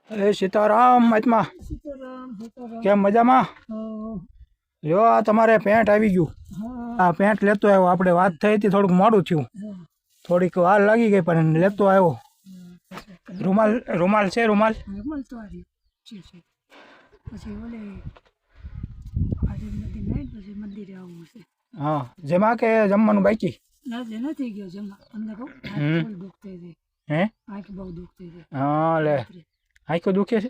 એ સીતારામ મહાત્મા કેમ મજામાં? જો આ તમારે પેન્ટ આવી ગયું. આ પેન્ટ લેતો આવ્યો. આપણે વાત થઈ હતી, થોડુંક મોડું થયું, થોડીક વાર લાગી ગઈ, પણ લેતો આવ્યો. રૂમાલ રૂમાલ છે? રૂમાલ હા, જમા કે જમવાનું બાકી? હે હા, લે આંખો દુખે છે?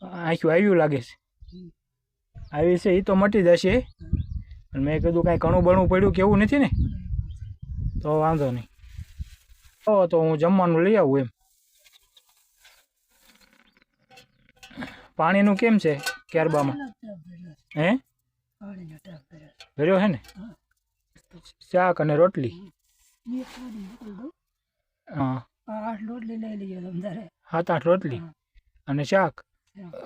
આંખું આવ્યું લાગે છે. આવી છે એ તો મટી જશે. પણ મેં કીધું કાંઈ ઘણું બણું પડ્યું કે એવું નથી ને, તો વાંધો નહીં. તો હું જમવાનું લઈ આવું એમ. પાણીનું કેમ છે ક્યારબામાં? હે ભર્યો છે ને? શાક અને રોટલી. હા, 7-8 રોટલી અને શાક.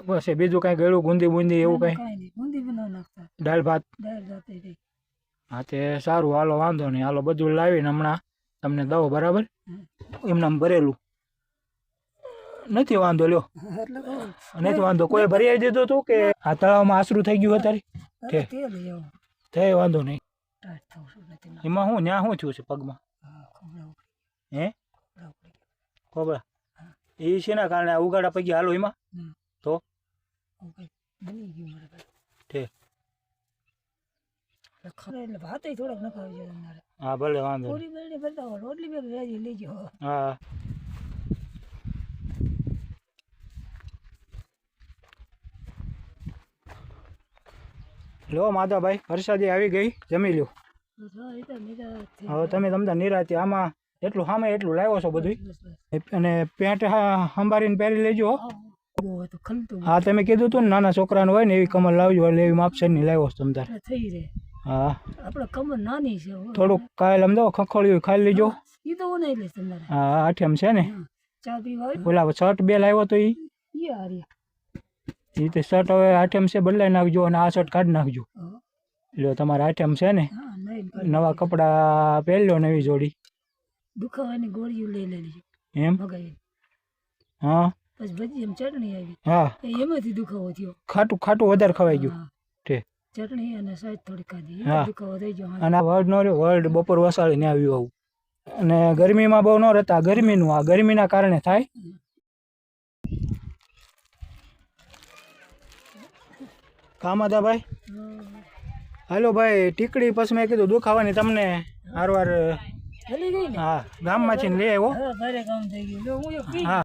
બસ એ બીજું કાંઈ ગળ્યું ગુંદી બુંદી એવું કાંઈ? દાળ ભાત. હા તે સારું, હાલો વાંધો નહીં. હાલો બધું લાવીને હમણાં તમને દઉં, બરાબર? એમને ભરેલું નથી વાંધો. લ્યો નથી વાંધો. કોઈ ભરી આવી દીધું હતું કે આ તળાવમાં આશરું થઈ ગયું અત્યારે? તે વાંધો નહીં. એમાં શું ન્યા શું થયું છે પગમાં? હે ખોબરા એ છે ના કારણે ઉગાડા પગી હાલો એમાં તો હા ભલે વાંધો. હા લો માધાભાઈ, વરસાદી આવી ગઈ, જમી લ્યો. હવે તમે તમતા નિરાતે આમાં એટલું સામે એટલું લાવ્યો છો બધું. અને પેન્ટ સંભાળીને પહેરી લેજો. હા તમે કીધું હતું ને નાના છોકરાનું હોય ને એવી કમર લાવજો, એટલે એવી માપસરની લાવ્યો છો તમતાર. હા આપણે કમર નાની છે, થોડુંક કાલ સમજો ખખોળ્યું ખાઈ લેજો. હા 8 છે ને. ઓલા શર્ટ 2 લાવ્યો તો એ તો શર્ટ હવે 8 છે, બદલાઈ નાખજો અને આ શર્ટ કાઢી નાખજો. લ્યો તમારે 8 છે ને, નવા કપડા પહેરી લો, નવી જોડી. દુખાવાની ગોળીઓ લઈ લેજો એમ. હા પછી ભજી એમ ચટણી આવી. હા એમાંથી દુખાવો થયો. ખાટું ખાટું વધારે ખવાઈ ગયું. ચટણી અને સાઈડ થોડી ખાધી, દુખાવો થઈ ગયો. અને આ વર્ડ નો વર્ડ બપોર વસાડીને આવ્યું આવું. અને ગરમીમાં બહુ ન રહેતા, ગરમીનું આ ગરમીના કારણે થાય. કામ હતા ભાઈ? હાલો ભાઈ, ટીકડી પછી મેં કીધું દુખાવાની તમને હારવાર. હા ગામમાંથી લઈ આવ્યો. હા